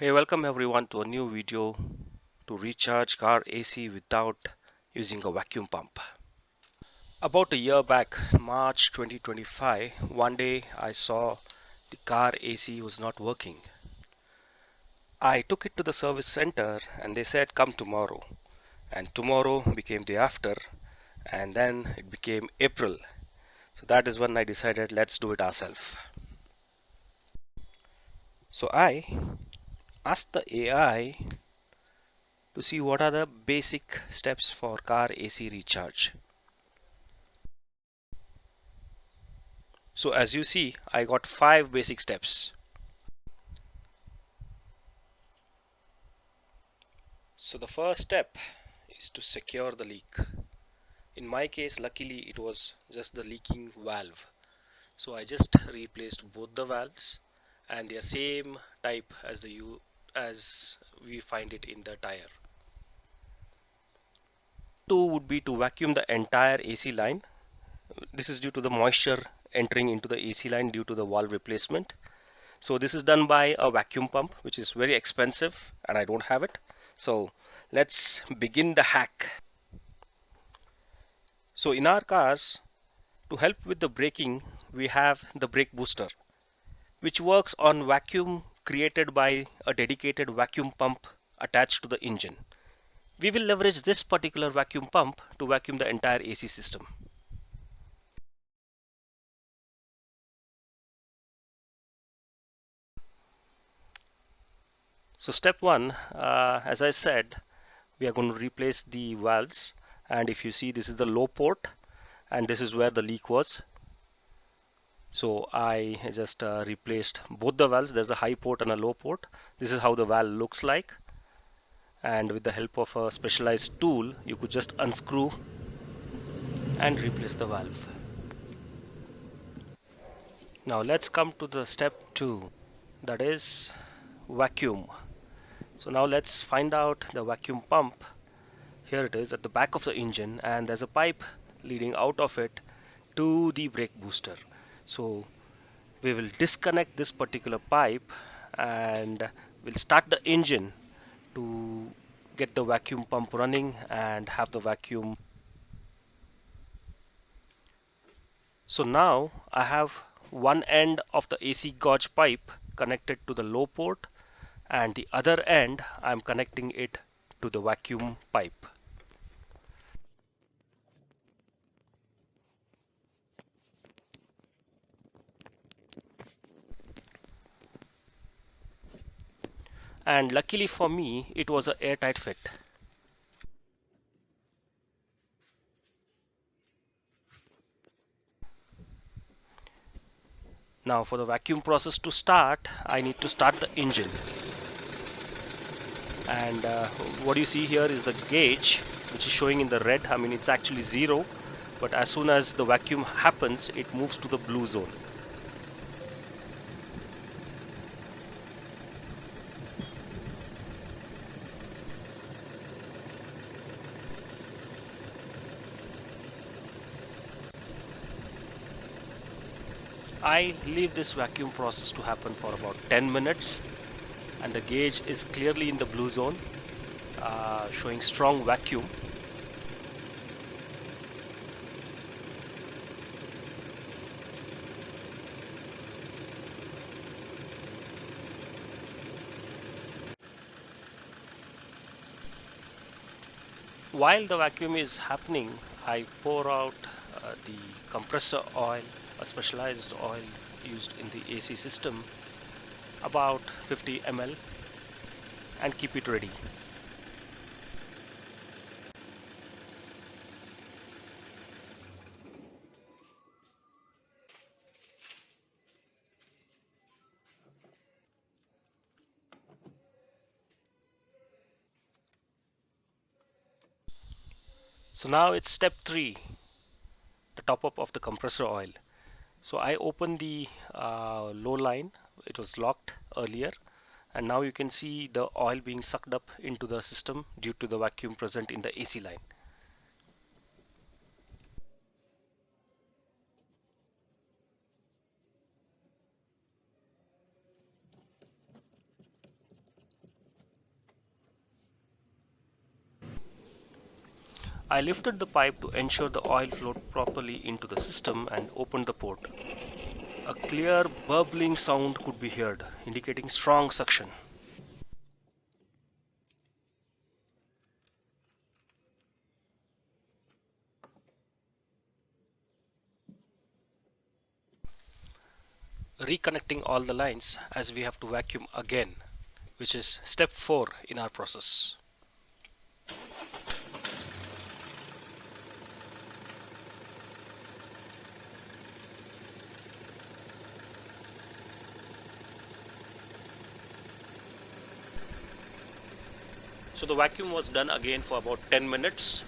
Hey, welcome everyone to a new video to recharge car AC without using a vacuum pump. About a year back, March 2025, one day I saw the car AC was not working. I took it to the service center and they said come tomorrow. And tomorrow became the after and then it became April. So that is when I decided let's do it ourselves. So I asked the AI to see what are the basic steps for car AC recharge. So as you see, I got 5 basic steps. So the first step is to secure the leak. In my case, luckily it was just the leaking valve. So I just replaced both the valves and they are same type as we find it in the tire. Two would be to vacuum the entire AC line. This is due to the moisture entering into the AC line due to the valve replacement. So this is done by a vacuum pump, which is very expensive and I don't have it. So let's begin the hack. So in our cars, to help with the braking, we have the brake booster, which works on vacuum created by a dedicated vacuum pump attached to the engine. We will leverage this particular vacuum pump to vacuum the entire AC system. So step 1, as I said, we are going to replace the valves, and if you see, this is the low port and this is where the leak was. So I just replaced both the valves. There's a high port and a low port. This is how the valve looks like, and with the help of a specialized tool you could just unscrew and replace the valve. Now let's come to the step 2, that is vacuum. So now let's find out the vacuum pump. Here it is at the back of the engine and there's a pipe leading out of it to the brake booster. So we will disconnect this particular pipe and we'll start the engine to get the vacuum pump running and have the vacuum. So now I have one end of the AC gauge pipe connected to the low port and the other end I'm connecting it to the vacuum pipe. And luckily for me it was an airtight fit. Now for the vacuum process to start, I need to start the engine. And what you see here is the gauge, which is showing in the red. I mean, it's actually 0, but as soon as the vacuum happens, it moves to the blue zone. I leave this vacuum process to happen for about 10 minutes and the gauge is clearly in the blue zone, showing strong vacuum. While the vacuum is happening, I pour out the compressor oil, a specialized oil used in the AC system, about 50 ml, and keep it ready. So now it's step 3, the top up of the compressor oil. So I open the low line, it was locked earlier, and now you can see the oil being sucked up into the system due to the vacuum present in the AC line. I lifted the pipe to ensure the oil flowed properly into the system and opened the port. A clear bubbling sound could be heard, indicating strong suction. Reconnecting all the lines as we have to vacuum again, which is step 4 in our process. So the vacuum was done again for about 10 minutes.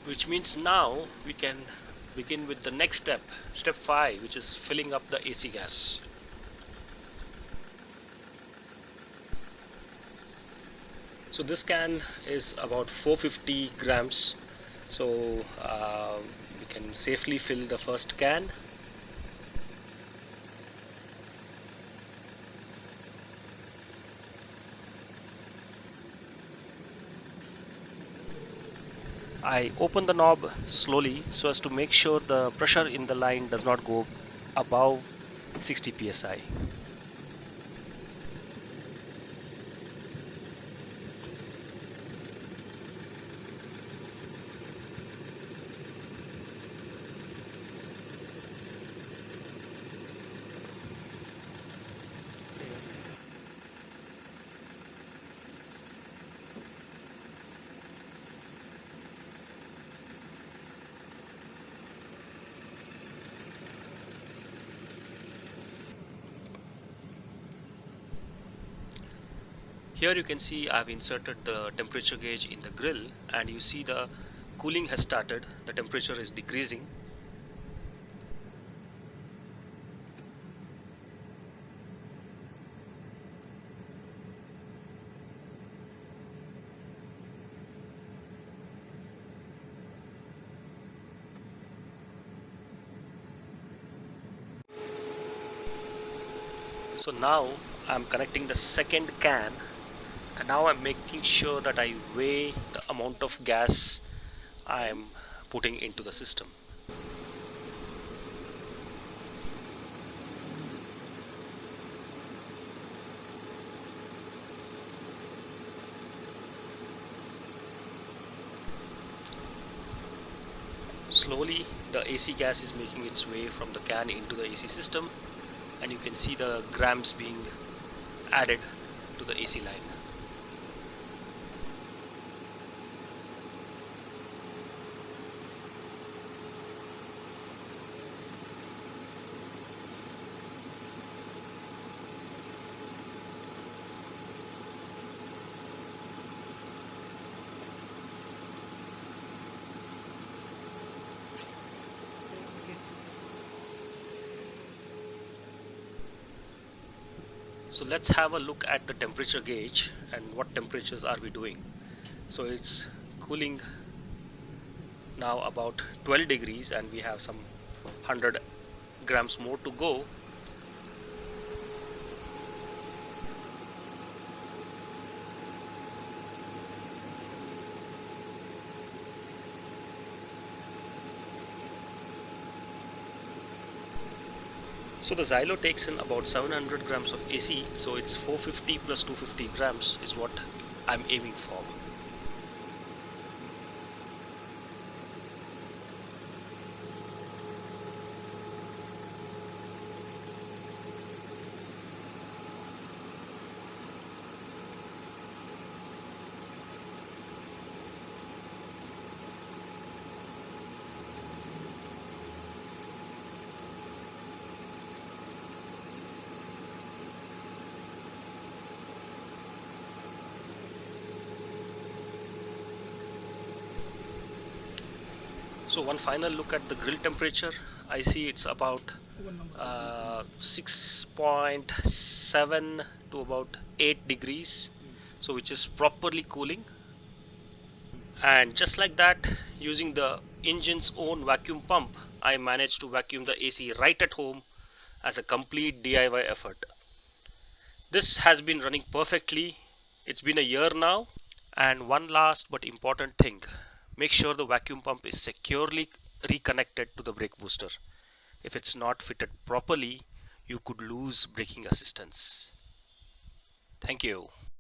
Which means now we can begin with the next step, step 5, which is filling up the AC gas. So this can is about 450 grams, so we can safely fill the first can. I open the knob slowly so as to make sure the pressure in the line does not go above 60 psi. Here you can see I have inserted the temperature gauge in the grill, and you see the cooling has started, the temperature is decreasing. So now I'm connecting the second can, and now I'm making sure that I weigh the amount of gas I am putting into the system. Slowly the AC gas is making its way from the can into the AC system, and you can see the grams being added to the AC line. So let's have a look at the temperature gauge and what temperatures are we doing. So it's cooling now about 12 degrees, and we have some 100 grams more to go. So the xylo takes in about 700 grams of AC, so it's 450 plus 250 grams is what I'm aiming for. So one final look at the grill temperature. I see it's about 6.7 to about 8 degrees, so which is properly cooling. And just like that, using the engine's own vacuum pump, I managed to vacuum the AC right at home as a complete DIY effort. This has been running perfectly. It's been a year now. And one last but important thing, make sure the vacuum pump is securely reconnected to the brake booster. If it's not fitted properly, you could lose braking assistance. Thank you.